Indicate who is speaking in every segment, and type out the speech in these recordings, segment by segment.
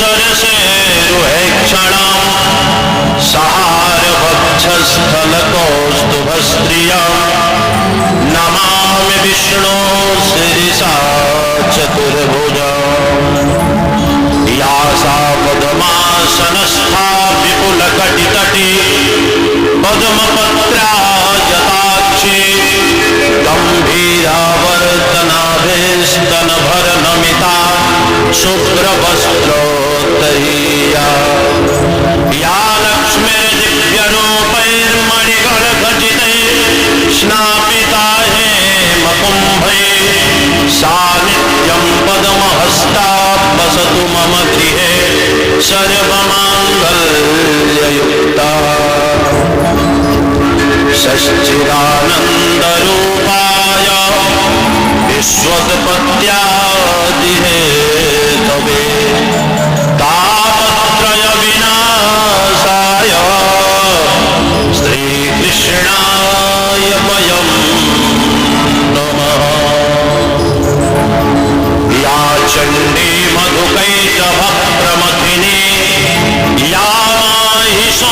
Speaker 1: सरसे रुहे क्षणम सहार वक्षस्थल कौस्तुभस्त्रिया नमामि विष्णु शिरिषा चतुर्भुजा या सा पद्मासनस्था विपुलकटितटी पद्मपत्रायताक्षी गम्भीरावर्तनाभिस्तनभरनमिता शुभ्रवस्त्रोत्तरीया या लक्ष्मीर्दिव्यरूपैर्मणिगणघटितैः स्नापिता हेमकुम्भैः सा नित्यं पद्महस्ता वसतु मम गृहे सर्वमाङ्गल्ययुक्ता सच्चिदानन्दरूपाय विश्वोत्पत्त्यादिहेतवे तापत्रयविनाशाय श्रीकृष्णाय वयं नमः। या चण्डी मधुकैटभप्रमथिनी या माहिषोन्मूलिनी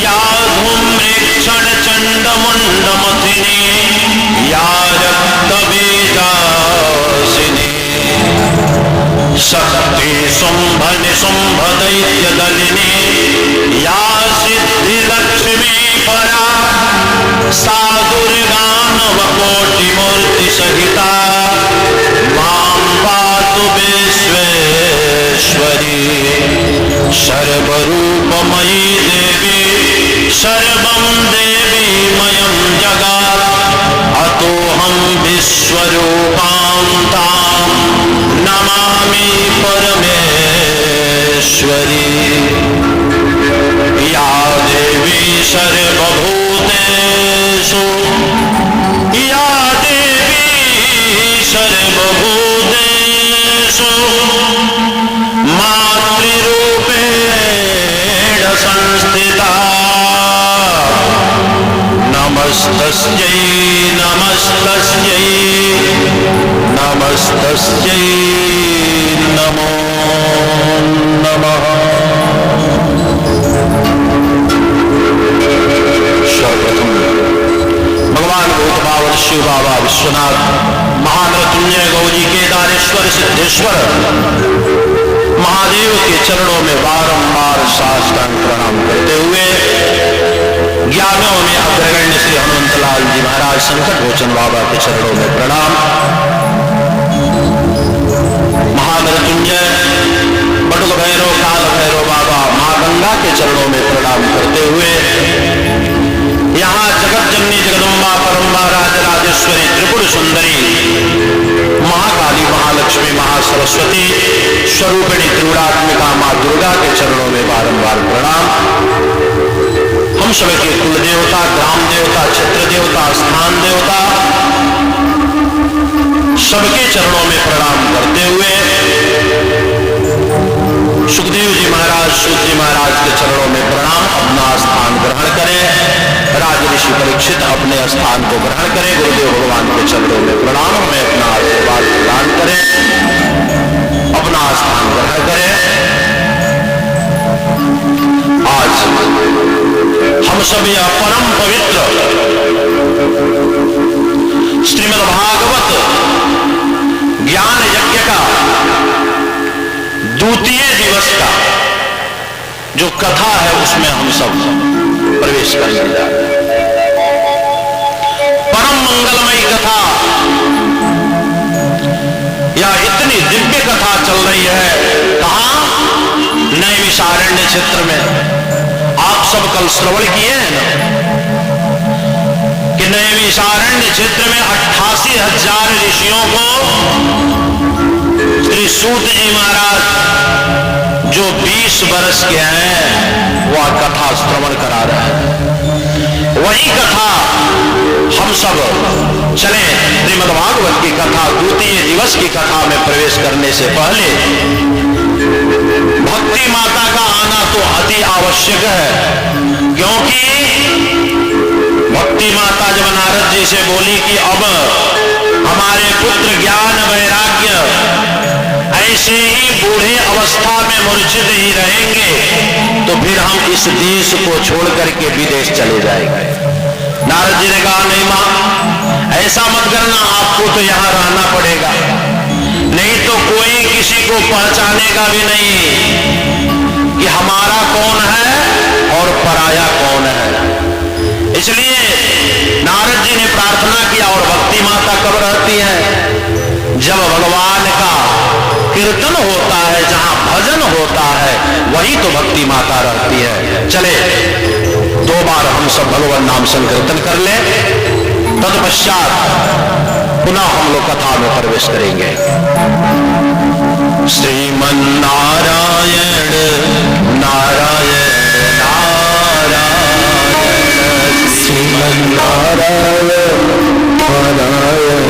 Speaker 1: या धूम्रेक्षणचण्डमुण्डमथिनी या रक्तबीजासिनी शक्ति शुम्भनिशुम्भदैत्यदलिनी या सिद्धिलक्ष्मी परा सा दुर्गानवकोटिमूर्तिसहिता मां पातु विश्वेश्वरी सर्वरूपमयी देवी सर्वं देवीमयं जगत् अतोऽहं विश्वरूपां तां नमामि परमेश्वरी। या देवी सर्वभूतेषु या देवी सर्वभूतेषु मातृरूपेण संस्थिता नमस्तस्यै नमस्तस्यै नमस्तस्यै नमो नमः। सर्वप्रथम भगवान भूत बावल शिव बाबा विश्वनाथ महामृत्युंजय गौरी केदारेश्वर सिद्धेश्वर महादेव के चरणों में बारंबार साष्टांग प्रणाम करते हुए ज्ञानों में अग्रगण्य श्री हनुमंतलाल जी महाराज संकट मोचन बाबा के चरणों में प्रणाम। महामृत्युंजय बटुक भैरव काल भैरव बाबा मां गंगा के चरणों में प्रणाम करते हुए यहाँ जगत जननी जगदम्बा परम्बा राजराजेश्वरी त्रिपुर सुंदरी महाकाली महालक्ष्मी महासरस्वती स्वरूपिणी त्रिगुणात्मिका मां दुर्गा के चरणों में बारंबार प्रणाम। हम सबके कुल देवता ग्राम देवता क्षेत्र देवता स्थान देवता सबके चरणों में प्रणाम करते हुए सुखदेव जी महाराज सूत जी महाराज के चरणों में प्रणाम। अपना स्थान ग्रहण करें। राज ऋषि परीक्षित अपने स्थान को ग्रहण करें। गुरुदेव भगवान के चरणों में प्रणाम। हमें अपना आशीर्वाद प्रदान करें। अपना स्थान ग्रहण करें। आज हम सब यह परम पवित्र श्रीमद् भागवत ज्ञान यज्ञ का द्वितीय दिवस का जो कथा है उसमें हम सब प्रवेश करने जा रहे हैं। परम मंगलमयी कथा या इतनी दिव्य कथा चल रही है। कहां? नैमिषारण्य क्षेत्र में। आप सब कल श्रवण किए हैं ना कि नैमिषारण्य क्षेत्र में 88,000 ऋषियों को श्री सूत जी महाराज जो 20 वर्ष के हैं वह कथा श्रवण करा रहे हैं। वही कथा हम सब चले। श्रीमद् भागवत की कथा द्वितीय दिवस की कथा में प्रवेश करने से पहले भक्ति माता का आना तो अति आवश्यक है, क्योंकि भक्ति माता जब नारद जी से बोली कि अब हमारे पुत्र ज्ञान वैराग्य मूर्छित ही रहेंगे तो फिर हम इस देश को छोड़ करके विदेश चले जाएंगे। नारद जी ने कहा, नहीं मां, ऐसा मत करना, आपको तो यहां रहना पड़ेगा, नहीं तो कोई किसी को पहचानेगा भी नहीं कि हमारा कौन है और पराया कौन है। इसलिए नारद जी ने प्रार्थना किया। और भक्ति माता कब रहती है? जब भगवान का कीर्तन होता है, जहां भजन होता है, वही तो भक्ति माता रहती है। चले 2 बार हम सब भगवान नाम संकीर्तन कर ले, तत्पश्चात पुनः हम लोग कथा में प्रवेश करेंगे। श्रीमन नारायण नारायण नारायण, श्रीमन नारायण नारायण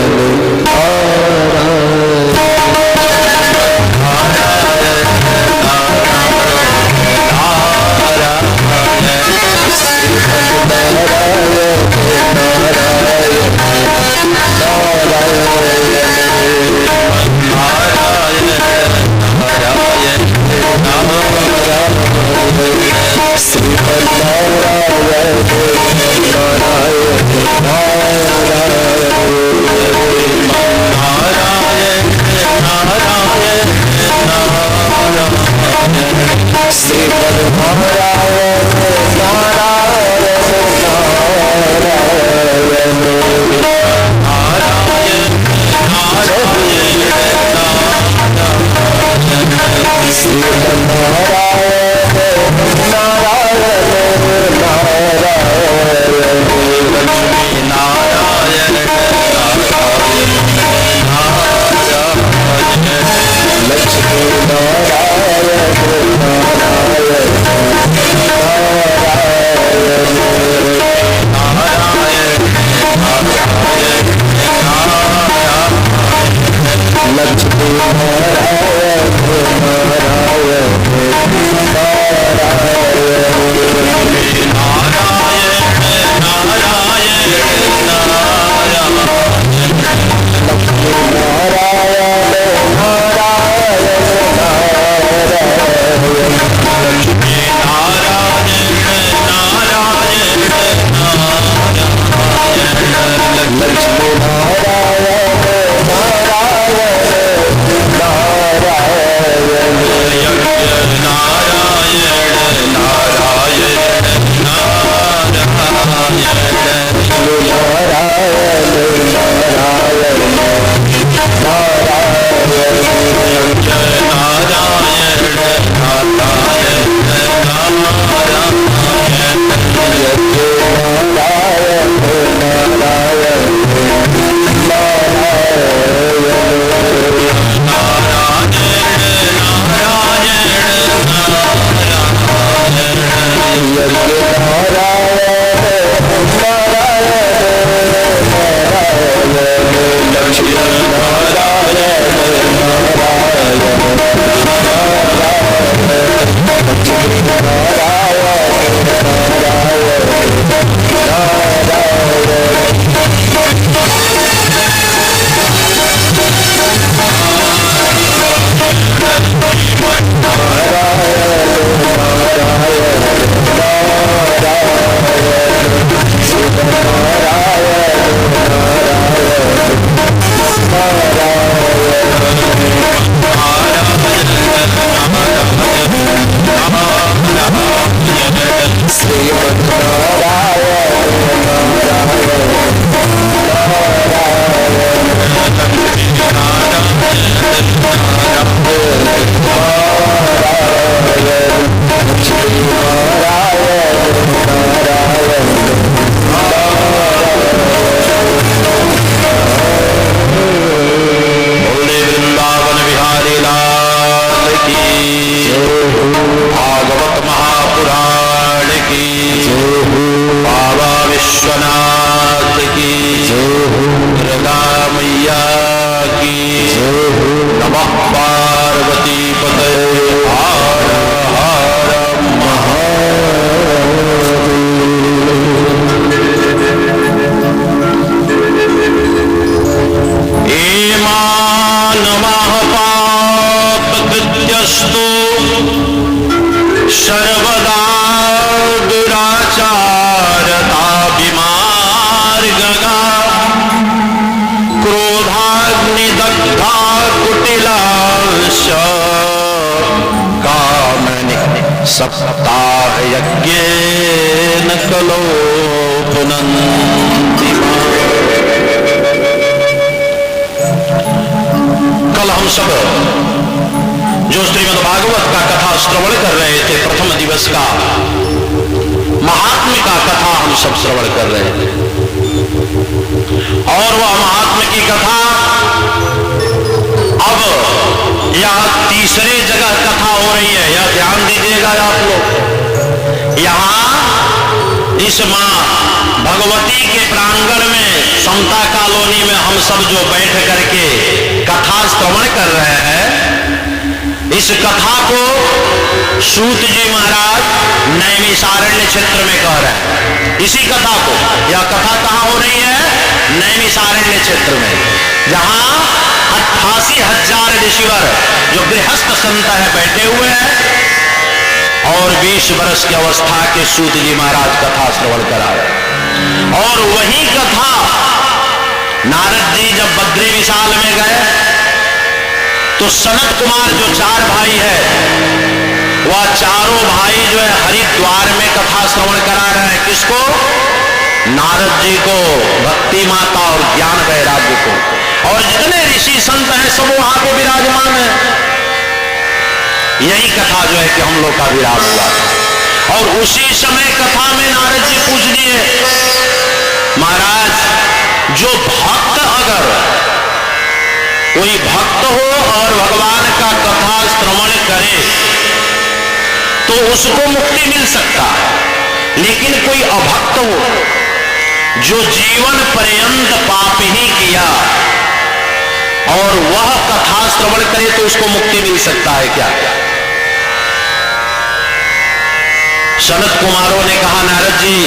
Speaker 2: नमः पापकृत्यस्तु
Speaker 1: सर्वदा दुराचारता विमार्गगा क्रोधाग्निदग्धा कुटिलाश कामनि सप्ताह यज्ञेन कलो पुनन्ति। कल हम सब जो श्रीमद् भागवत का कथा श्रवण कर रहे थे, प्रथम दिवस का महात्म्य का कथा हम सब श्रवण कर रहे थे, और वह महात्म्य की कथा अब यह तीसरे जगह कथा हो रही है। यह ध्यान दीजिएगा आप लोग, यहां इस मां भगवती के प्रांगण में समता कॉलोनी में हम सब जो बैठ करके कथा श्रवण कर रहे हैं, इस कथा को सूत जी महाराज नैमिषारण्य क्षेत्र में कह रहे हैं। इसी कथा को, यह कथा कहां हो रही है? नैमिषारण्य क्षेत्र में, जहां 88,000 ऋषिवर जो गृहस्थ संत है बैठे हुए हैं, और 20 वर्ष की अवस्था के सूत जी महाराज कथा श्रवण करा रहे। और वही कथा नारद जी जब बद्री विशाल में गए तो सनत कुमार जो 4 भाई है, वह चारों भाई जो है हरिद्वार में कथा श्रवण करा रहे हैं। किसको? नारद जी को, भक्ति माता और ज्ञान वैराग्य को, और जितने ऋषि संत हैं सब वहां पे विराजमान है। यही कथा जो है कि हम लोग का विराम हुआ था, और उसी समय कथा में नारद जी पूछ दिए, महाराज जो भक्त, अगर कोई भक्त हो और भगवान का कथा श्रवण करे तो उसको मुक्ति मिल सकता है, लेकिन कोई अभक्त हो जो जीवन पर्यंत पाप ही किया और वह कथा श्रवण करे तो उसको मुक्ति मिल सकता है क्या? सनत कुमारों ने कहा, नारद जी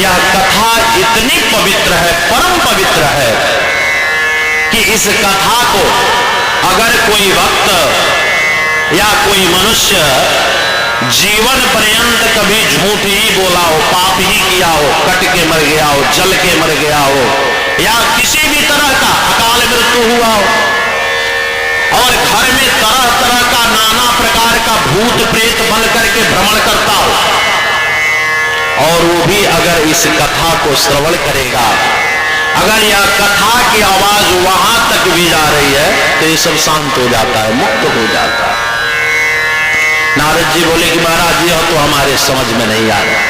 Speaker 1: यह कथा इतनी पवित्र है, परम पवित्र है, कि इस कथा को अगर कोई भक्त या कोई मनुष्य जीवन पर्यंत कभी झूठ ही बोला हो, पाप ही किया हो, कट के मर गया हो, जल के मर गया हो, या किसी भी तरह का अकाल मृत्यु हुआ हो, और घर में तरह तरह का नाना प्रकार का भूत प्रेत बन करके भ्रमण करता हो, और वो भी अगर इस कथा को श्रवण करेगा, अगर यह कथा की आवाज वहां तक भी जा रही है तो ये सब शांत हो जाता है, मुक्त हो जाता है। नारद जी बोले कि महाराज यह तो हमारे समझ में नहीं आ रहा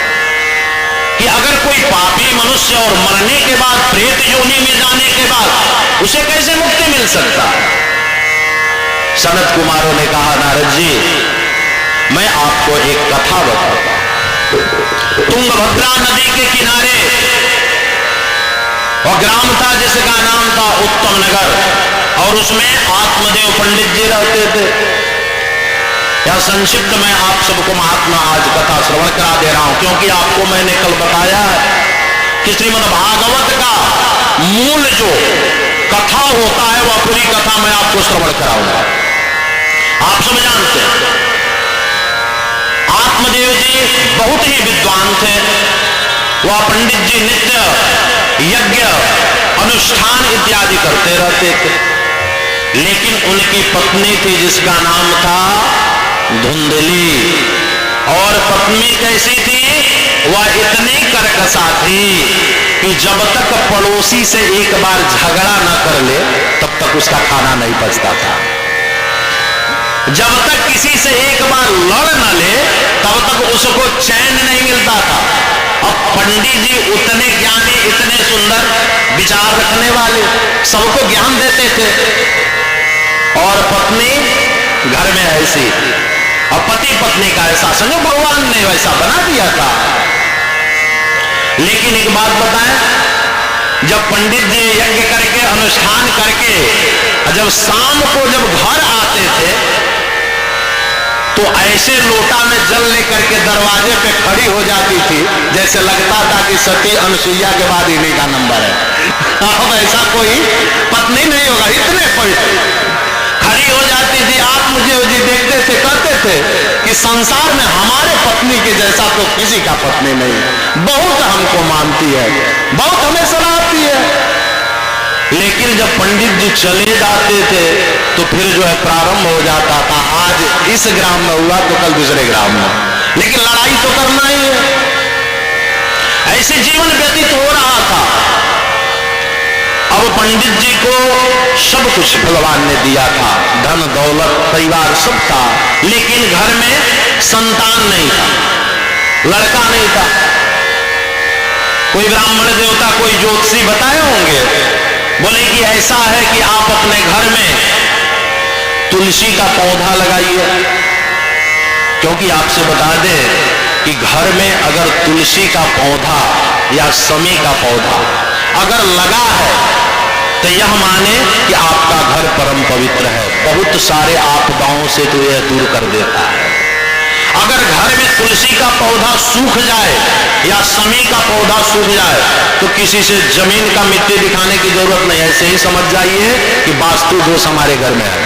Speaker 1: कि अगर कोई पापी मनुष्य और मरने के बाद प्रेत योनि में जाने के बाद उसे कैसे मुक्ति मिल सकता है? सनत कुमारों ने कहा, नारद जी मैं आपको एक कथा बताता हूं। तुंगभद्रा नदी के किनारे और ग्राम था जिसका नाम था उत्तम नगर, और उसमें आत्मदेव पंडित जी रहते थे। यह संक्षिप्त मैं आप सबको महात्मा आज कथा श्रवण करा दे रहा हूं, क्योंकि आपको मैंने कल बताया है कि श्रीमद् भागवत का मूल जो कथा होता है वह पूरी कथा मैं आपको श्रवण कराऊंगा। आप सब जानते हैं आत्मदेव जी बहुत ही विद्वान थे। वह पंडित जी नित्य यज्ञ अनुष्ठान इत्यादि करते रहते थे, लेकिन उनकी पत्नी थी जिसका नाम था धुंधली, और पत्नी कैसी थी? वह इतनी कर्कशा थी कि जब तक पड़ोसी से एक बार झगड़ा न कर ले तब तक उसका खाना नहीं पचता था। जब तक किसी से एक बार लड़ न ले तब तक उसको चैन नहीं मिलता था। अब पंडित जी उतने ज्ञानी, इतने सुंदर विचार रखने वाले, सबको ज्ञान देते थे, और पत्नी घर में ऐसी, और पति पत्नी का ऐसा संयोग भगवान ने वैसा बना दिया था। लेकिन एक बात बताएं, जब पंडित जी यज्ञ करके अनुष्ठान करके जब शाम को जब घर आते थे तो ऐसे लोटा में जल लेकर के दरवाजे पे खड़ी हो जाती थी जैसे लगता था कि सती अनुसुईया के बाद इन्हीं का नंबर है। अब ऐसा कोई पत्नी नहीं होगा, इतने पवित्र खड़ी हो जाती थी। आप मुझे जी देखते थे, कहते कि संसार में हमारे पत्नी के जैसा तो किसी का पत्नी नहीं है, बहुत हमको मानती है, बहुत हमें सराहती है। लेकिन जब पंडित जी चले जाते थे तो फिर जो है प्रारंभ हो जाता था, आज इस ग्राम में हुआ तो कल दूसरे ग्राम में, लेकिन लड़ाई तो करना ही है। ऐसे जीवन व्यतीत हो रहा था। अब पंडित जी को सब कुछ भगवान ने दिया था, धन दौलत परिवार सब था, लेकिन घर में संतान नहीं था, लड़का नहीं था। कोई ब्राह्मण देवता कोई ज्योतिषी बताए होंगे, बोले कि ऐसा है कि आप अपने घर में तुलसी का पौधा लगाइए, क्योंकि आपसे बता दें कि घर में अगर तुलसी का पौधा या समी का पौधा अगर लगा है तो यह माने कि आपका घर परम पवित्र है, बहुत सारे आपदाओं से तो यह दूर कर देता है। अगर घर में तुलसी का पौधा सूख जाए या समी का पौधा सूख जाए तो किसी से जमीन का मिट्टी दिखाने की जरूरत नहीं, ऐसे ही समझ जाइए कि वास्तु दोष हमारे घर में है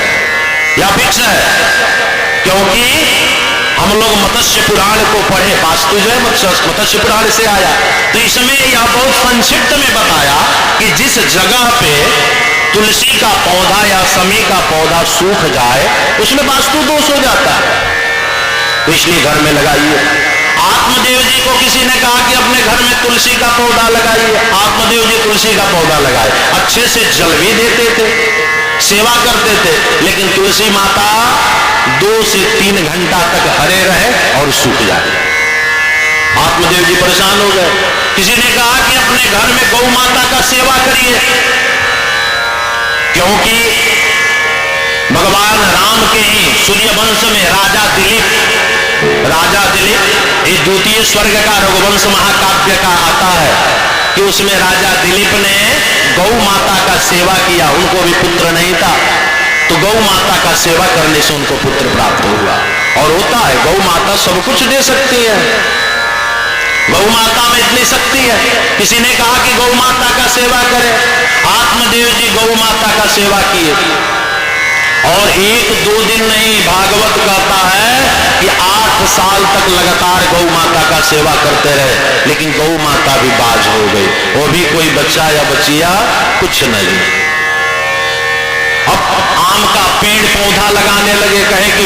Speaker 1: या फिक्स है। क्योंकि हम लोग मत्स्य पुराण को पढ़े, वास्तु जो है मत्स्य पुराण से आया, तो इसमें यह बहुत संक्षिप्त में बताया कि जिस जगह पे तुलसी का पौधा या समी का पौधा सूख जाए उसमें वास्तु दोष हो जाता है, तो इसलिए घर में लगाइए। आत्मदेव जी को किसी ने कहा कि अपने घर में तुलसी का पौधा लगाइए, आत्मदेव जी तुलसी का पौधा लगाए, अच्छे से जल भी देते थे, सेवा करते थे, लेकिन तुलसी माता 2 से 3 घंटा तक हरे रहे और सूख जाए। आत्मदेव जी परेशान हो गए। किसी ने कहा कि अपने घर में गौ माता का सेवा करिए, क्योंकि भगवान राम के ही सूर्यवंश में राजा दिलीप ये द्वितीय स्वर्ग का रघुवंश महाकाव्य का आता है कि उसमें राजा दिलीप ने गौ माता का सेवा किया, उनको भी पुत्र नहीं था, तो गौ माता का सेवा करने से उनको पुत्र प्राप्त हुआ। और होता है, गौ माता सब कुछ दे सकती है, गौ माता में इतनी शक्ति है। किसी ने कहा कि गौ माता का सेवा करें, आत्मदेव जी गौ माता का सेवा किए, और 1-2 दिन नहीं, भागवत कहता है कि 8 साल तक लगातार गौ माता का सेवा करते रहे, लेकिन गौ माता भी बाज हो गई, वो भी कोई बच्चा या बचिया कुछ नहीं। अब आम का पेड़ पौधा लगाने लगे, कहे कि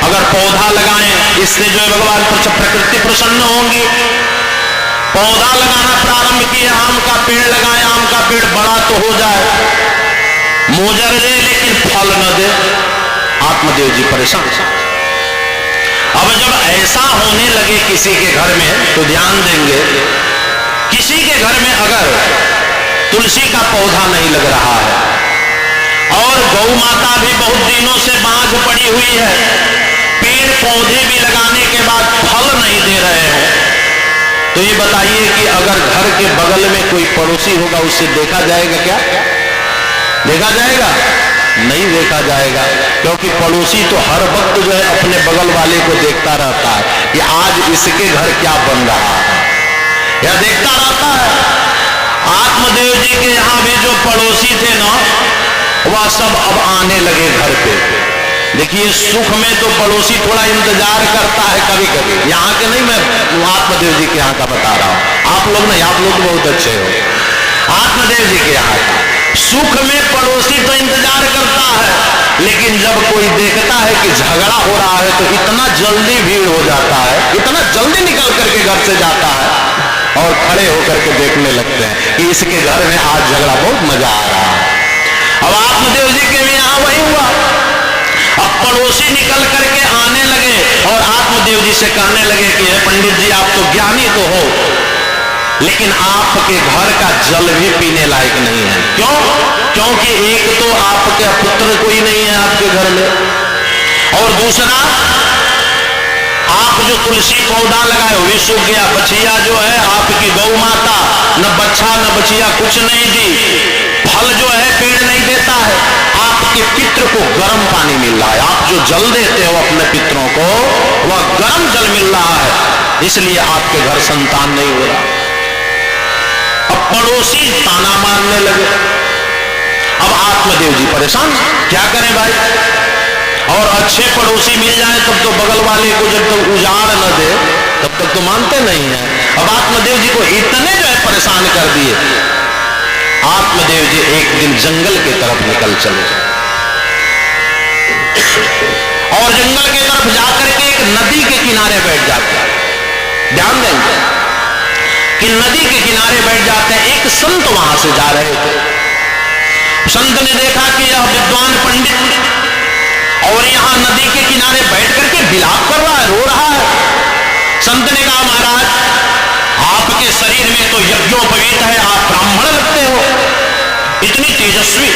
Speaker 1: अगर पौधा लगाएं इससे जो है भगवान प्रकृति प्रसन्न होंगी। पौधा लगाना प्रारंभ किए, आम का पेड़ लगाए, आम का पेड़ बड़ा तो हो जाए, मोजर दे लेकिन फल न दे। आत्मदेव जी परेशान। अब जब ऐसा होने लगे किसी के घर में तो ध्यान देंगे, किसी के घर में अगर तुलसी का पौधा नहीं लग रहा है और गौ माता भी बहुत दिनों से बांझ पड़ी हुई है, पेड़ पौधे भी लगाने के बाद फल नहीं दे रहे हैं, तो ये बताइए कि अगर घर के बगल में कोई पड़ोसी होगा उससे देखा जाएगा क्या? देखा जाएगा? नहीं देखा जाएगा, क्योंकि पड़ोसी तो हर वक्त जो है अपने बगल वाले को देखता रहता है कि आज इसके घर क्या बन रहा है, यह देखता रहता है। आत्मदेव जी के यहाँ भी जो पड़ोसी थे ना, वह सब अब आने लगे घर पे। देखिए, सुख में तो पड़ोसी थोड़ा इंतजार करता है कभी कभी, यहाँ के नहीं, मैं आत्मदेव जी के यहाँ का बता रहा हूँ, आप लोग नहीं, आप लोग बहुत अच्छे हो। आत्मदेव जी के यहाँ का सुख में पड़ोसी तो इंतजार करता है, लेकिन जब कोई देखता है कि झगड़ा हो रहा है तो इतना जल्दी भीड़ हो जाता है, इतना जल्दी निकल करके घर से जाता है और खड़े होकर के देखने लगते हैं कि इसके घर में आज झगड़ा, बहुत मजा आ रहा है। अब आत्मदेव जी के भी यहाँ वही हुआ। अब पड़ोसी निकल करके आने लगे और आत्मदेव जी से कहने लगे कि पंडित जी, आप तो ज्ञानी तो हो, लेकिन आपके घर का जल भी पीने लायक नहीं है। क्यों? क्योंकि एक तो आपके पुत्र कोई नहीं है आपके घर में, और दूसरा आप जो तुलसी पौधा लगाए वो भी सूख गया, बछिया जो है आपकी गौ माता न बच्चा न बछिया कुछ नहीं दी, फल जो है पेड़ नहीं देता है, आपके पितृ को गर्म पानी मिल रहा है, आप जो जल देते हो अपने पितरों को वह गर्म जल मिल रहा है, इसलिए आपके घर संतान नहीं हो रहा। अब पड़ोसी ताना मारने लगे। अब आत्मदेव जी परेशान, क्या करें भाई? और अच्छे पड़ोसी मिल जाए तब तो बगल वाले को जब तक उजाड़ न दे तब तक तो मानते नहीं है। अब आत्मदेव जी को इतने जो है परेशान कर दिए, आत्मदेव जी एक दिन जंगल की तरफ निकल चले और जंगल की तरफ जाकर के एक नदी के किनारे बैठ जाते हैं। ध्यान देंगे कि नदी के किनारे बैठ जाते हैं। एक संत वहां से जा रहे थे। संत ने देखा कि यह विद्वान पंडित और यहां नदी के किनारे बैठ करके विलाप कर रहा है, रो रहा है। संत ने कहा, महाराज आपके शरीर में तो यज्ञोपवीत है, आप ब्राह्मण लगते हो, इतनी तेजस्वी,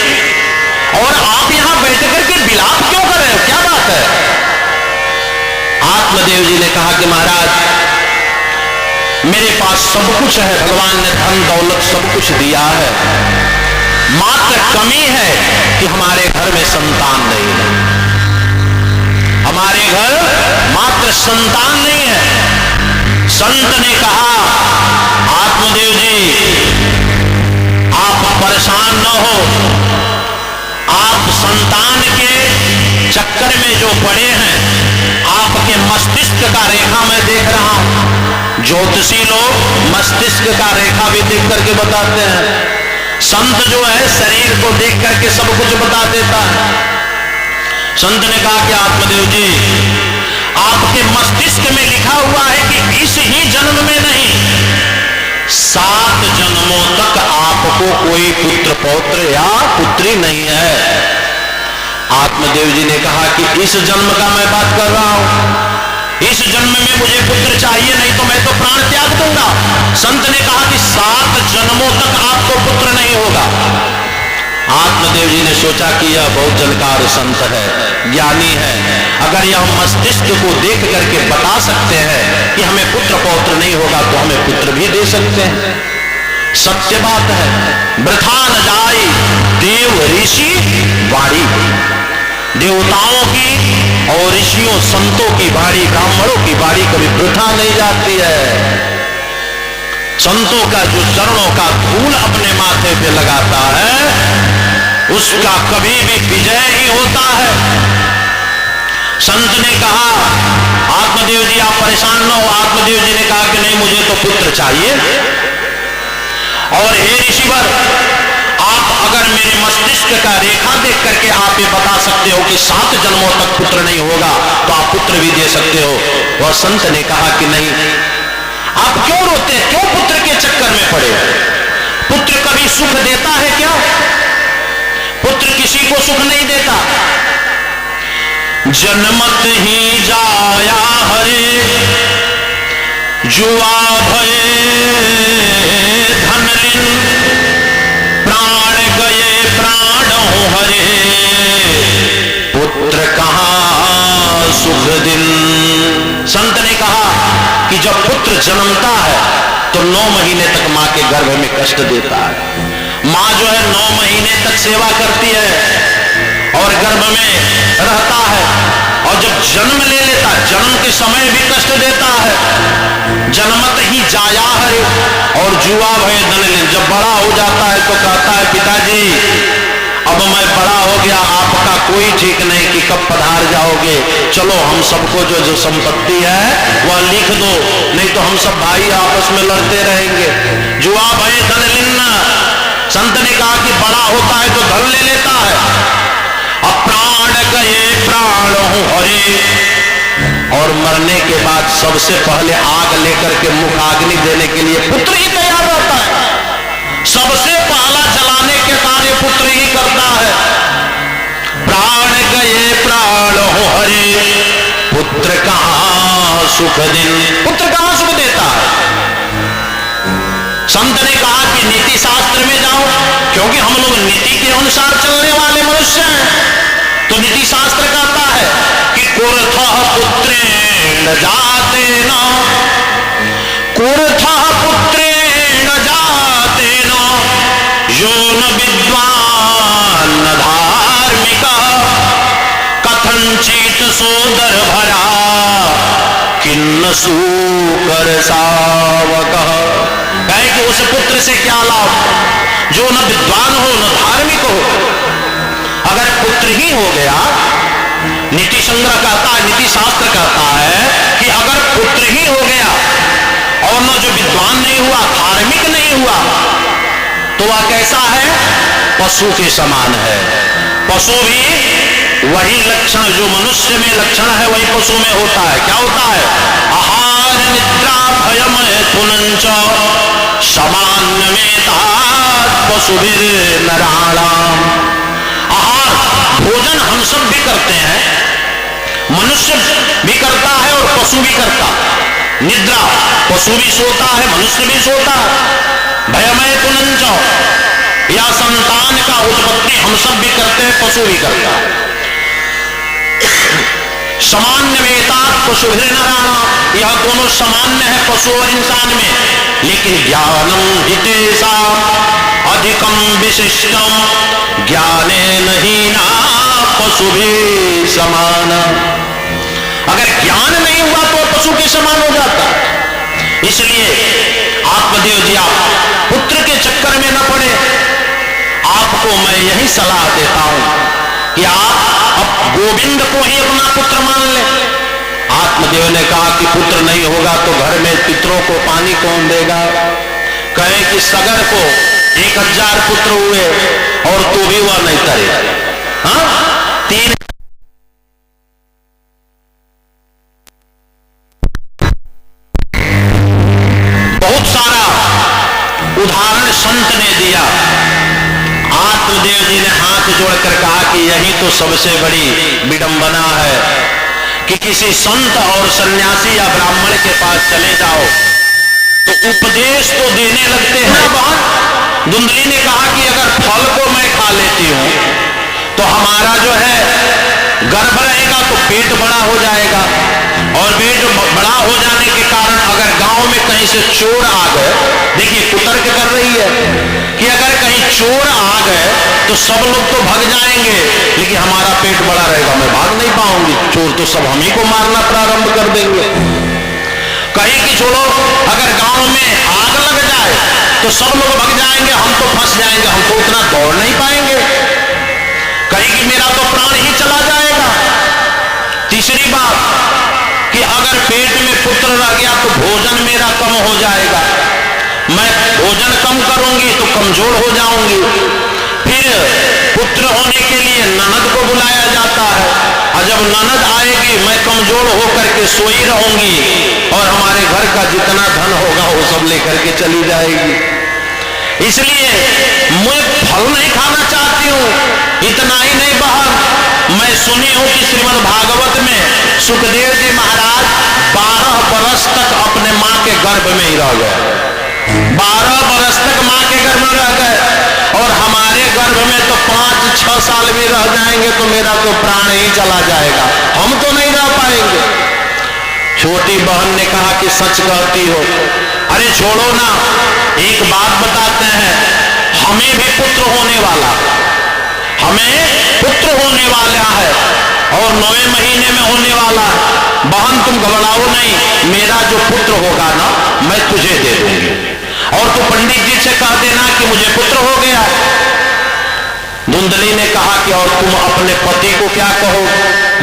Speaker 1: और आप यहां बैठ करके विलाप क्यों कर रहे हो, क्या बात है? आत्मदेव जी ने कहा कि महाराज मेरे पास सब कुछ है, भगवान ने धन दौलत सब कुछ दिया है, मात्र कमी है कि हमारे घर में संतान नहीं है। हमारे घर मात्र संतान नहीं है। संत ने कहा, आत्मदेव जी आप परेशान न हो, आप संतान के चक्कर में जो पड़े हैं, आपके मस्तिष्क का रेखा मैं देख रहा हूं। ज्योतिषी लोग मस्तिष्क का रेखा भी देख करके बताते हैं, संत जो है शरीर को देख करके सब कुछ बता देता है। संत ने कहा कि आत्मदेव जी आपके मस्तिष्क में लिखा हुआ है कि इस ही जन्म में नहीं, 7 जन्मों तक आपको कोई पुत्र पौत्र या पुत्री नहीं है। आत्मदेव जी ने कहा कि इस जन्म का मैं बात कर रहा हूं, इस जन्म में मुझे पुत्र चाहिए, नहीं तो मैं तो प्राण त्याग दूंगा। संत ने कहा कि 7 जन्मों तक आपको पुत्र नहीं होगा। आत्मदेव जी ने सोचा कि यह बहुत जानकार संत है, ज्ञानी है, अगर यह मस्तिष्क को देख करके बता सकते हैं कि हमें पुत्र पौत्र नहीं होगा तो हमें पुत्र भी दे सकते हैं। सत्य बात है, वृथा न जाए देव ऋषि वाणी। देवताओं की और ऋषियों संतों की वाणी, ब्राह्मणों की वाणी कभी वृथा नहीं जाती है। संतों का जो चरणों का धूल अपने माथे पे लगाता है उसका कभी भी विजय ही होता है। संत ने कहा, आत्मदेव जी आप परेशान न हो। आत्मदेव जी ने कहा कि नहीं, मुझे तो पुत्र चाहिए, और हे ऋषिवर आप अगर मेरे मस्तिष्क का रेखा देख करके आप ये बता सकते हो कि 7 जन्मों तक पुत्र नहीं होगा तो आप पुत्र भी दे सकते हो। वह संत ने कहा कि नहीं, आप क्यों रोते हैं, क्यों पुत्र के चक्कर में पड़े? पुत्र कभी सुख देता है क्या? पुत्र किसी को सुख नहीं देता। जन्मत ही जाया हरे जुआ भये धन ऋण, प्राण गए प्राण हरे, पुत्र कहां सुख दिन। संत ने कहा कि जब पुत्र जन्मता है तो 9 महीने तक मां के गर्भ में कष्ट देता है। मां जो है 9 महीने तक सेवा करती है और गर्भ में रहता है, और जब जन्म ले लेता, जन्म के समय भी कष्ट देता है। जन्मत ही जाया हरे और जुआ भय धन। जब बड़ा हो जाता है तो कहता है, पिताजी अब मैं बड़ा हो गया, आपका कोई ठीक नहीं कि कब पधार जाओगे, चलो हम सबको जो जो संपत्ति है वह लिख दो, नहीं तो हम सब भाई आपस में लड़ते रहेंगे। जुआ भय धन लिन्ना। संत ने कहा कि बड़ा होता है तो धन ले लेता है। अब प्राण गए प्राण हूं हरे, और मरने के बाद सबसे पहले आग लेकर के मुखाग्नि देने के लिए पुत्र ही तैयार रहता है। सबसे पहला जलाने के कार्य पुत्र ही करता है। प्राण गए प्राण हो हरे, पुत्र कहां सुख दिन। पुत्र कहां सुख देता है? संत ने कहा कि नीति शास्त्र में जाओ, क्योंकि हम लोग नीति के अनुसार चलने वाले मनुष्य हैं। तो नीति शास्त्र कहता है कि कुरथः पुत्रेण जातेन, कुरथः पुत्रेण जातेन, यो न विद्वान न धार्मिक, कथंचित सोदर भरा किन्न सूकर सावक। कहे कि उस पुत्र से क्या लाभ जो न विद्वान हो न धार्मिक हो। अगर पुत्र ही हो गया नीति संग्रह कहता है, नीति शास्त्र कहता है कि अगर पुत्र ही हो गया और न जो विद्वान नहीं हुआ, धार्मिक नहीं हुआ, तो वह कैसा है? पशु के समान है। पशु भी वही लक्षण जो मनुष्य में लक्षण है वही पशु में होता है। क्या होता है? आहार निद्रा भयम पुनंच सामान्यमेता पशुभिर नराणाम। आहार भोजन हम सब भी करते हैं, मनुष्य भी करता है और पशु भी करता है। निद्रा पशु भी सोता है, मनुष्य भी सोता है। भयमय पुनंच या संतान का उत्पत्ति हम सब भी करते हैं, पशु भी करता है। सामान्य वेता पशुभिर नराणाम, यह दोनों सामान्य है पशु और इंसान में, लेकिन ज्ञानम हितेशा अधिकम विशिष्टम ज्ञानेन हीना पशुभिः समान। अगर ज्ञान नहीं हुआ तो पशु के समान हो जाता। इसलिए आत्मदेव जी आप पुत्र के चक्कर में न पड़े। आपको मैं यही सलाह देता हूं कि आप अब गोविंद को ही अपना पुत्र मान लें। आत्मदेव ने कहा कि पुत्र नहीं होगा तो घर में पितरों को पानी कौन देगा? कहे कि सगर को 1000 पुत्र हुए और तो भी वह नहीं तरे। हाँ, 3 बहुत सारा उदाहरण संत ने दिया। आत्मदेव जी ने हाथ जोड़कर कहा कि यही तो सबसे बड़ी विडंबना है कि किसी संत और सन्यासी या ब्राह्मण के पास चले जाओ तो उपदेश तो देने लगते हैं। बहुत धुंधली ने कहा कि अगर फल को मैं खा लेती हूं तो हमारा जो है गर्भ रहेगा तो पेट बड़ा हो जाएगा, और पेट बड़ा हो जाने के कारण अगर गांव में कहीं से चोर आ गए, देखिए कुतर्क कर रही है कि अगर कहीं चोर आ गए तो सब लोग तो भाग जाएंगे, लेकिन हमारा पेट बड़ा रहेगा, मैं भाग नहीं पाऊंगी, चोर तो सब हम ही को मारना प्रारंभ कर देंगे। कहीं कि छोड़ो अगर गांव में आग लग जाए तो सब लोग भाग जाएंगे, हम तो फंस जाएंगे, हम तो उतना दौड़ नहीं पाएंगे। कहीं कि मेरा तो प्राण ही चला जाएगा। तीसरी बात कि अगर पेट में पुत्र रह गया तो भोजन मेरा कम हो जाएगा, मैं भोजन कम करूंगी तो कमजोर हो जाऊंगी। फिर पुत्र होने के लिए ननद को बुलाया जाता है, और जब ननद आएगी मैं कमजोर होकर के सोई रहूंगी और हमारे घर का जितना धन होगा वो सब लेकर के चली जाएगी। इसलिए मैं फल नहीं खाना चाहती हूं। इतना ही नहीं बहन, मैं सुनी हूं कि श्रीमद् भागवत में सुखदेव जी महाराज 12 बरस तक अपने मां के गर्भ में ही रह गए। 12 बरस तक मां के गर्भ में रह गए, और हमारे गर्भ में तो 5-6 साल भी रह जाएंगे तो मेरा तो प्राण ही चला जाएगा, हम तो नहीं रह पाएंगे। छोटी बहन ने कहा कि सच कहती हो। अरे छोड़ो ना, एक बात बताते हैं, हमें भी पुत्र होने वाला, हमें पुत्र होने वाला है और 9वें महीने में होने वाला है। बहन तुम घबराओ नहीं, मेरा जो पुत्र होगा ना मैं तुझे दे दूंगी, और तू पंडित जी से कह देना कि मुझे पुत्र हो गया। धुंधली ने कहा कि और तुम अपने पति को क्या कहो?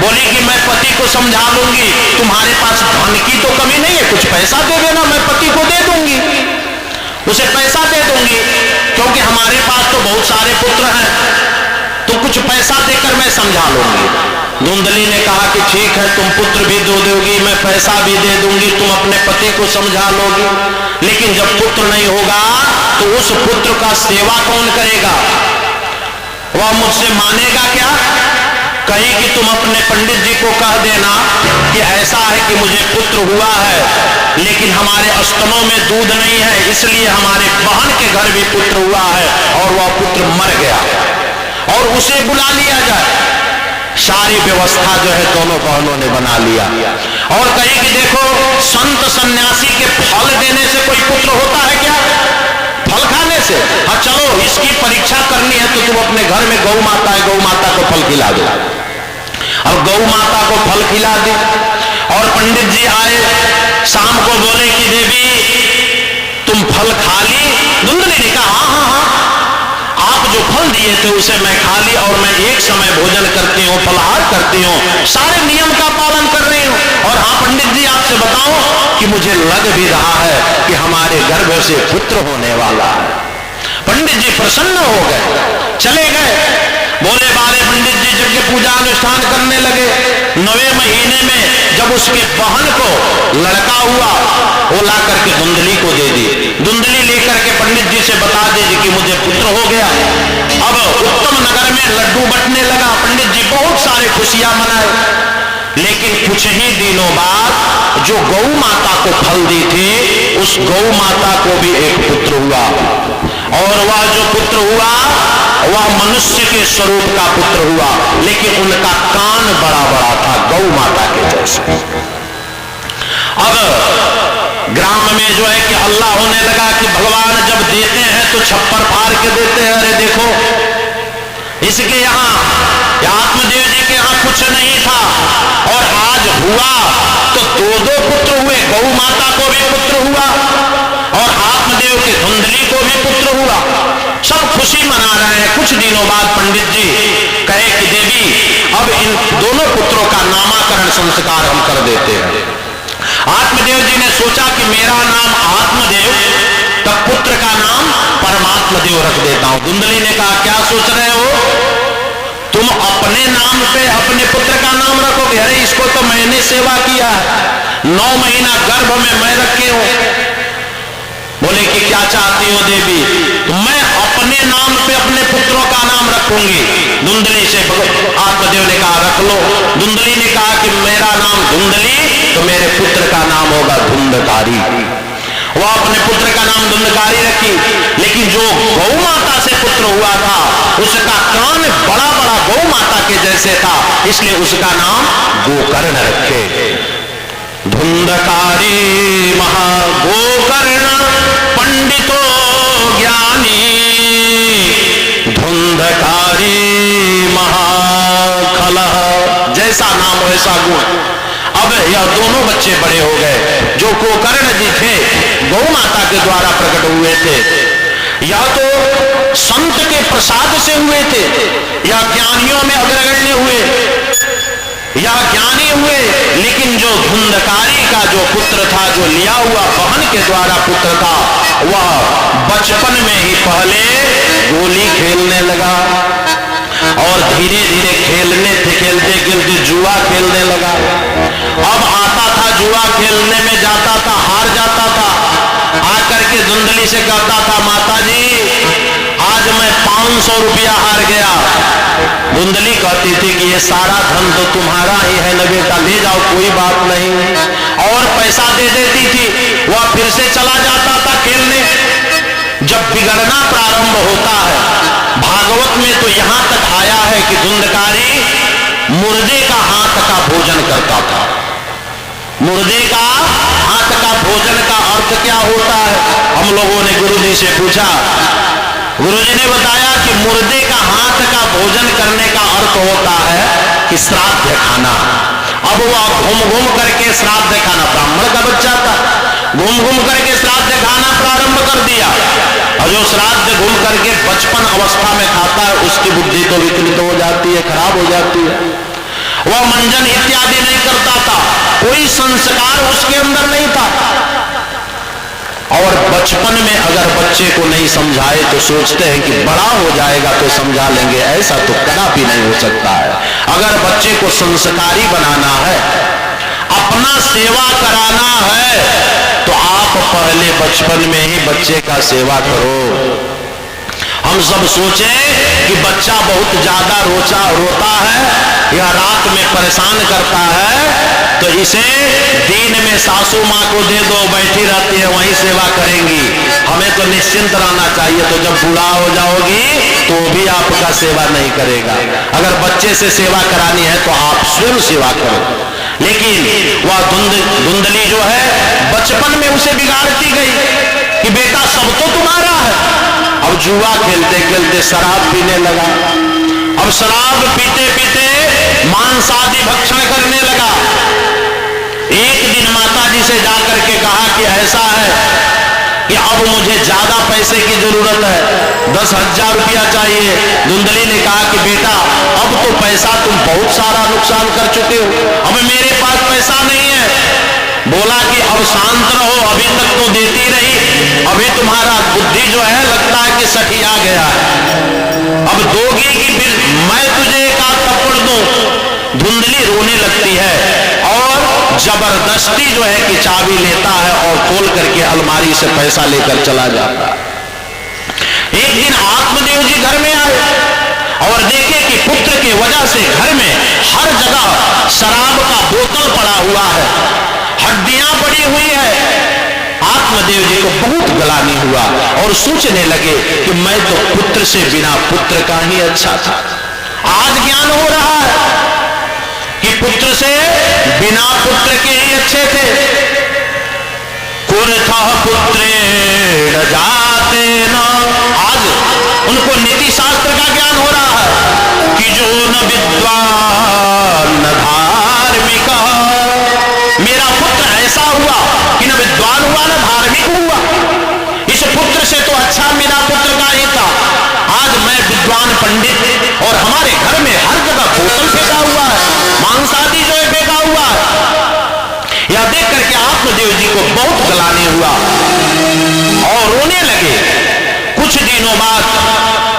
Speaker 1: बोली कि मैं पति को समझा लूंगी, तुम्हारे पास धन की तो कमी नहीं है, कुछ पैसा दे देना, मैं पति को दे दूंगी, उसे पैसा दे दूंगी, क्योंकि हमारे पास तो बहुत सारे पुत्र हैं, तो कुछ पैसा देकर मैं समझा लूंगी। धुंधली ने कहा कि ठीक है, तुम पुत्र भी दे दोगी, मैं पैसा भी दे दूंगी, तुम अपने पति को समझा लोगी, लेकिन जब पुत्र नहीं होगा तो उस पुत्र का सेवा कौन करेगा? वह मुझसे मानेगा क्या? कहीं कि तुम अपने पंडित जी को कह देना कि ऐसा है कि मुझे पुत्र हुआ है, लेकिन हमारे स्तनों में दूध नहीं है, इसलिए हमारे बहन के घर भी पुत्र हुआ है और वह पुत्र मर गया, और उसे बुला लिया जाए। सारी व्यवस्था जो है दोनों बहनों ने बना लिया। और कहीं कि देखो, संत सन्यासी के फल देने से कोई पुत्र होता है क्या? फल खाने से? हाँ चलो, इसकी परीक्षा करनी है तो तुम अपने घर में गौ माता है, गौ माता को फल खिला दो। और गौ माता को फल खिला दी, और पंडित जी आए, शाम को बोले कि देवी तुम फल खा ली? धुंधली ने कहा हाँ हाँ हाँ। आप जो फल दिए थे उसे मैं खा ली और मैं एक समय भोजन करती हूँ, फलाहार करती हूँ, सारे नियम का पालन कर रही हूँ। और हाँ पंडित जी आपसे बताऊं कि मुझे लग भी रहा है कि हमारे गर्भ से पुत्र होने वाला है। पंडित जी प्रसन्न हो गए, चले गए। बोले बाले पंडित जी यज्ञ पूजा अनुष्ठान करने लगे। 9वें महीने में जब उसके बहन को लड़का हुआ, वो ला करके धुंधली को दे दी। धुंधली लेकर के पंडित जी से बता दीजिए कि मुझे पुत्र हो गया। अब उत्तम नगर में लड्डू बंटने लगा। पंडित जी बहुत सारे खुशियां मनाए। लेकिन कुछ ही दिनों बाद जो गौ माता को फल दी थी, उस गौ माता को भी एक पुत्र हुआ। और वह जो पुत्र हुआ वह मनुष्य के स्वरूप का पुत्र हुआ, लेकिन उनका कान बड़ा बड़ा था, गौ माता के जैसे। अब ग्राम में जो है कि हल्ला होने लगा कि भगवान जब देते हैं तो छप्पर फाड़ के देते हैं। अरे देखो इसके यहाँ आत्मदेव जी के यहाँ कुछ नहीं था और आज हुआ तो दो पुत्र हुए। गौ माता को भी पुत्र हुआ और आत्मदेव के धुंधली को भी पुत्र हुआ। सब खुशी मना रहे हैं। कुछ दिनों बाद पंडित जी कहे कि देवी अब इन दोनों पुत्रों का नामकरण संस्कार हम कर देते हैं। आत्मदेव जी ने सोचा कि मेरा नाम आत्मदेव, तब पुत्र का नाम परमात्मदेव रख देता हूं। धुंधली ने कहा क्या सोच रहे हो, तुम अपने नाम पे अपने पुत्र का नाम रखोगे? अरे इसको तो मैंने सेवा किया है, 9 महीना गर्भ में मैं रखे हूं। बोले कि क्या चाहती हो देवी? तो मैं अपने नाम पे अपने पुत्रों का नाम रखूंगी। धुंधली से आत्मदेव ने कहा रख लो। धुंधली ने कहा कि मेरा नाम धुंधली, तो मेरे पुत्र का नाम होगा धुंधकारी। वह अपने पुत्र का नाम धुंधकारी रखी। लेकिन जो गौ माता से पुत्र हुआ था उसका कान बड़ा बड़ा गौ माता के जैसे था, इसलिए उसका नाम गोकर्ण रखे। धुंधकारी महागोकर्ण पंडितो ज्ञानी, धुंधकारी महाखलः, जैसा नाम वैसा गुण। अब यह दोनों बच्चे बड़े हो गए। जो गोकर्ण जी थे गौ माता के द्वारा प्रकट हुए थे, या तो संत के प्रसाद से हुए थे, या ज्ञानियों में अग्रगण्य हुए, या ज्ञानी हुए। लेकिन जो धुंधकारी का जो पुत्र था, जो लिया हुआ बहन के द्वारा पुत्र था, वह बचपन में ही पहले गोली खेलने लगा और धीरे धीरे खेलते खेलते जुआ खेलने लगा। अब आता था जुआ खेलने में जाता था, हार जाता था। आकर के धुंधली से कहता था माता जी आज मैं 500 रुपया हार गया। धुंधली कहती थी कि ये सारा धन तो तुम्हारा ही है न बेटा, ले जाओ कोई बात नहीं। और पैसा दे देती थी। वह फिर से चला जाता था खेलने। जब बिगड़ना प्रारंभ होता है, भागवत में तो यहां तक आया है कि धुंधकारी मुर्दे का हाथ का भोजन करता था। मुर्दे का हाथ का भोजन का अर्थ क्या होता है? हम लोगों ने गुरुजी से पूछा। गुरुजी ने बताया कि मुर्दे का हाथ का भोजन करने का अर्थ होता है कि श्राद्ध खाना। अब वह घूम घूम करके श्राद्ध खाना, ब्राह्मण का बच्चा था, घूम घूम करके श्राद्ध खाना प्रारंभ कर दिया। और जो श्राद्ध घूम करके बचपन अवस्था में खाता है उसकी बुद्धि तो विकलित हो जाती है, खराब हो जाती है। वह मंजन इत्यादि नहीं करता था, कोई संस्कार उसके अंदर नहीं था। और बचपन में अगर बच्चे को नहीं समझाए तो सोचते हैं कि बड़ा हो जाएगा तो समझा लेंगे, ऐसा तो कदापि नहीं हो सकता है। अगर बच्चे को संस्कारी बनाना है, अपना सेवा कराना है, तो आप पहले बचपन में ही बच्चे का सेवा करो। हम सब सोचें कि बच्चा बहुत ज्यादा रोता है या रात में परेशान करता है, तो इसे दिन में सासू माँ को दे दो, बैठी रहती है वहीं सेवा करेंगी। हमें तो निश्चिंत रहना चाहिए। तो जब बूढ़ा हो जाओगी तो भी आपका सेवा नहीं करेगा। अगर बच्चे से सेवा करानी है तो आप स्वयं सेवा करो। लेकिन वह धुंधली जो है बचपन में उसे बिगाड़ती गई कि बेटा सब तो तुम्हारा है। अब जुआ खेलते खेलते शराब पीने लगा। अब शराब पीते पीते मांस आदि भक्षण करने लगा। एक दिन माता जी से जाकर के कहा कि ऐसा है कि अब मुझे ज्यादा पैसे की जरूरत है, 10,000 रुपया चाहिए। धुंधली ने कहा कि बेटा अब तो पैसा तुम बहुत सारा नुकसान कर चुके हो, अब मेरे पास पैसा नहीं है। बोला कि अब शांत रहो, अभी तक तो देती रही, अभी तुम्हारा बुद्धि जो है लगता है कि सठिया गया है, अब दोगी कि फिर मैं तुझे एक आध थप्पड़ दूं। धुंधली रोने लगती है और जबरदस्ती जो है कि चाबी लेता है और खोल करके अलमारी से पैसा लेकर चला जाता है। एक दिन आत्मदेव जी घर में आए और देखे कि पुत्र के वजह से घर में हर जगह शराब का बोतल पड़ा हुआ है, हड्डियां पड़ी हुई है। आत्मदेव जी को बहुत ग्लानि हुआ और सोचने लगे कि मैं तो पुत्र से बिना पुत्र का ही अच्छा था। आज ज्ञान हो रहा है कि पुत्र से बिना पुत्र के ही अच्छे थे। कुरथा पुत्रेण जाते न, आज उनको नीति शास्त्र का ज्ञान हो रहा है कि जो न विद्वान न धार्मिक, मेरा पुत्र ऐसा हुआ कि न विद्वान हुआ न धार्मिक हुआ, इस पुत्र से तो अच्छा मेरा पुत्र का ही था। आज मैं विद्वान पंडित और हमारे घर में हर जगह बोतल फेंका हुआ है, मांसादी जो है फेंका हुआ है। यह देख करके आत्मदेव जी को बहुत ग्लानि हुआ और रोने लगे। कुछ दिनों बाद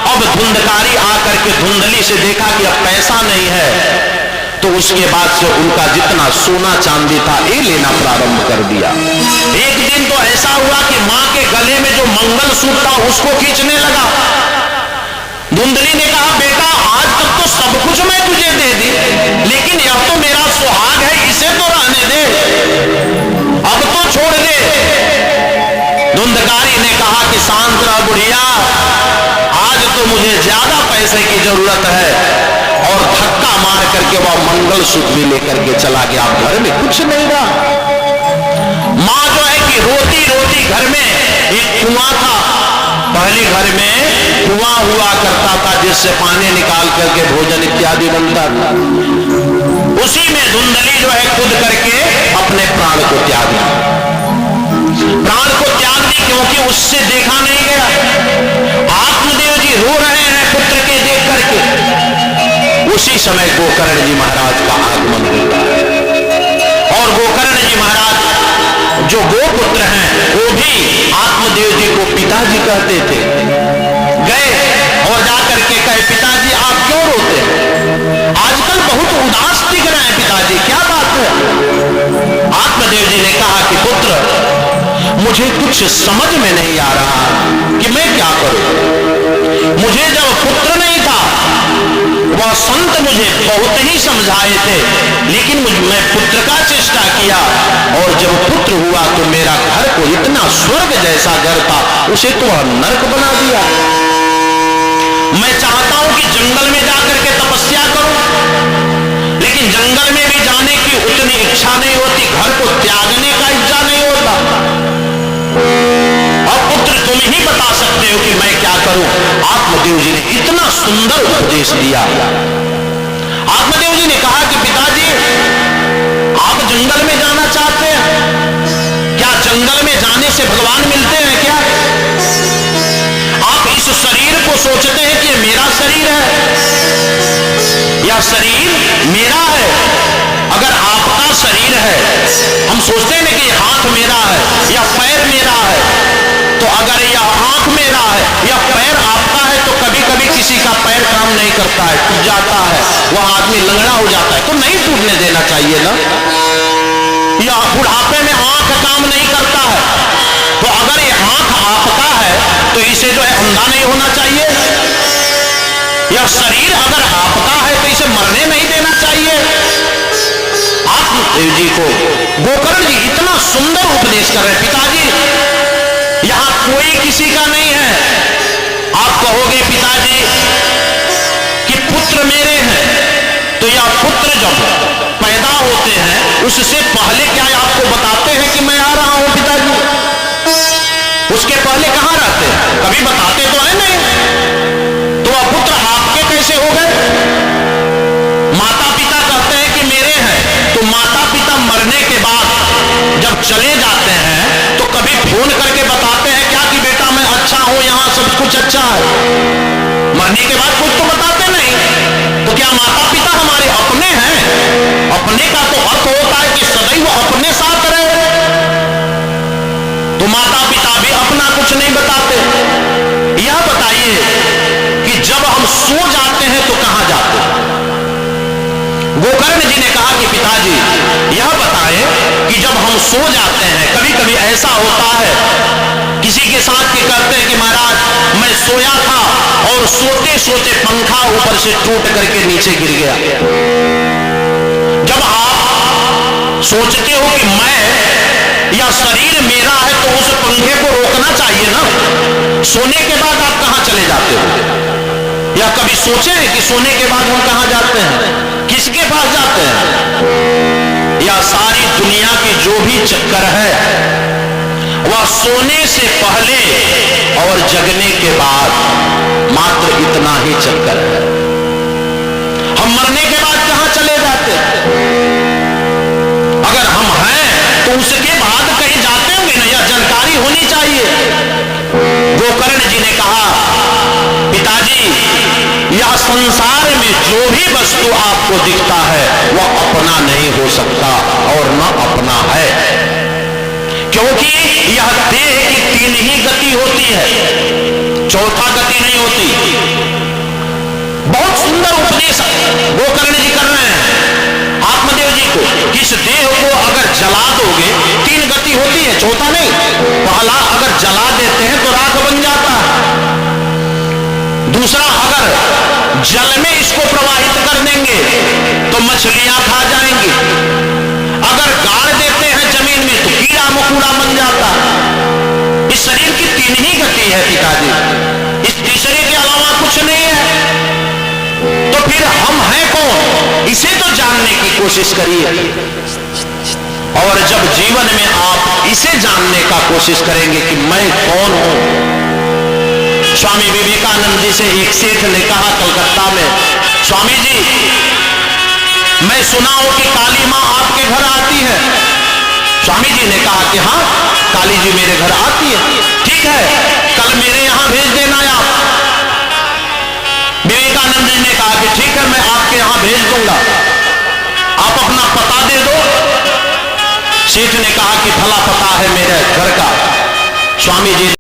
Speaker 1: अब धुंधकारी आकर के धुंधली से देखा कि अब पैसा नहीं है, तो उसके बाद से उनका जितना सोना चांदी था ये लेना प्रारंभ कर दिया। एक दिन तो ऐसा हुआ कि मां के गले में जो मंगलसूत्र था उसको खींचने लगा। धुंधली ने कहा बेटा आज तक तो सब कुछ मैं तुझे दे दी, लेकिन यह तो मेरा सुहाग है, इसे तो रहने दे, अब तो छोड़ दे। धुंधकारी ने कहा कि शांत रह बुढ़िया, आज तो मुझे ज्यादा पैसे की जरूरत है, और धक्का मार करके वह मंगलसूत्र भी लेकर के चला गया। घर में कुछ नहीं रहा। मां जो है कि रोती रोती, घर में एक कुआं था, पहले घर में कुआं हुआ करता था जिससे पानी निकाल करके भोजन इत्यादि बनता था, उसी में धुंधली जो है कूद करके अपने प्राण को त्याग दी। प्राण को त्याग दी क्योंकि उससे देखा नहीं गया। आत्मदेव जी रो रहे हैं पुत्र के देख करके। उसी समय गोकर्ण जी महाराज का आगमन होता है और गोकर्ण जी महाराज जो गोपुत्र हैं वो भी आत्मदेव जी को पिताजी कहते थे। गए और जाकर के कहे पिताजी आप क्यों रोते हैं, आजकल बहुत उदास दिख रहे हैं पिताजी, क्या बात है। आत्मदेव जी ने कहा कि पुत्र मुझे कुछ समझ में नहीं आ रहा कि मैं क्या करूं। मुझे जब पुत्र नहीं था वह संत मुझे बहुत ही समझाए थे, लेकिन मैं पुत्र का चेष्टा किया और जब पुत्र हुआ तो मेरा घर को इतना स्वर्ग जैसा घर था उसे तो नरक बना दिया। मैं चाहता हूं कि जंगल में जाकर के तपस्या करूं, लेकिन जंगल में भी जाने की उतनी इच्छा नहीं होती, घर को त्यागने का इच्छा नहीं होता। अब पुत्र तुम ही बता सकते हो कि मैं क्या करूं। आत्मदेव जी ने इतना सुंदर उपदेश दिया। आत्मदेव जी ने कहा कि पिताजी आप जंगल में जाना चाहते हैं, क्या जंगल में जाने से भगवान मिलते हैं क्या? आप इस शरीर को सोचते हैं कि मेरा शरीर है या शरीर मेरा है? अगर आपका शरीर है, हम सोचते हैं कि हाथ मेरा है या पैर मेरा है, तो अगर यह आंख मेरा है या पैर आपका है तो कभी कभी किसी का पैर काम नहीं करता है, टूट जाता है, वह आदमी लंगड़ा हो जाता है, तो नहीं टूटने देना चाहिए ना। या बुढ़ापे में आंख काम नहीं करता है, तो अगर यह आंख आपका है तो इसे जो है अंधा नहीं होना चाहिए। या शरीर अगर आपका है तो इसे मरने नहीं देना चाहिए। आत्मदेव जी को गोकर्ण जी इतना सुंदर उपदेश कर रहे, पिताजी यहां कोई किसी का नहीं है। आप कहोगे पिताजी कि पुत्र मेरे हैं, तो यह पुत्र जब पैदा होते हैं उससे पहले क्या आपको बताते हैं कि मैं आ रहा हूं पिताजी? उसके पहले कहां रहते हैं, कभी बताते तो है नहीं। तो वह पुत्र आपके कैसे हो गए? माता पिता कहते हैं कि मेरे हैं, तो माता पिता मरने के बाद जब चले जाते हैं तो कभी फोन करके बताते हैं कुछ अच्छा है, मरने के बाद कुछ तो बताते नहीं। तो क्या माता पिता हमारे अपने हैं? अपने का तो अर्थ होता है कि सदैव अपने साथ रहे। तो माता पिता भी अपना कुछ नहीं बताते। यह बताइए कि जब हम सो जाते हैं तो कहां जाते हैं? गोकर्ण जी ने कहा कि पिताजी यह बताएं कि जब हम सो जाते हैं, कभी कभी ऐसा होता है किसी के साथ के कहते हैं कि महाराज मैं सोया था और सोते सोते पंखा ऊपर से टूट करके नीचे गिर गया। जब आप सोचते हो कि मैं या शरीर मेरा है तो उस पंखे को रोकना चाहिए ना। सोने के बाद आप कहां चले जाते हो? या कभी सोचे हैं कि सोने के बाद हम कहां जाते हैं, किसके पास जाते हैं? या सारी दुनिया की जो भी चक्कर है वह सोने से पहले और जगने के बाद मात्र इतना ही चक्कर है। हम मरने के बाद कहां चले जाते हैं? अगर हम हैं तो उसके बाद कहीं जाते होंगे ना, यह जानकारी होनी चाहिए। गोकर्ण जी ने कहा पिताजी यह संसार में जो भी वस्तु आपको दिखता है वह अपना नहीं हो सकता और न अपना है, क्योंकि यह देह की तीन ही गति होती है, चौथा गति नहीं होती। बहुत सुंदर उपदेश गोकर्ण जी कर रहे हैं आत्मदेव जी को कि इस देह को अगर जला दोगे, तीन गति होती है, चौथा नहीं। पहला अगर जला देते हैं तो राख बन जाता है। दूसरा अगर जल में इसको प्रवाहित कर देंगे तो मछलियां खा जाएंगी। अगर गाड़ देते हैं जमीन में तो कीड़ा मकोड़ा बन जाता है। इस शरीर की तीन ही गति है पिताजी, इस तीसरे के अलावा कुछ नहीं है। तो फिर हम हैं कौन, इसे तो जानने की कोशिश करिए। और जब जीवन में आप इसे जानने का कोशिश करेंगे कि मैं कौन हूं। स्वामी विवेकानंद जी से एक सेठ ने कहा कलकत्ता में, स्वामी जी मैं सुना हूं कि काली मां आपके घर आती है। स्वामी जी ने कहा कि हाँ काली जी मेरे घर आती है, ठीक है कल मेरे यहां भेज देना आप। विवेकानंद जी ने कहा कि ठीक है मैं आपके यहां भेज दूंगा, आप अपना पता दे दो। सेठ ने कहा कि भला पता है मेरे घर का। स्वामी जी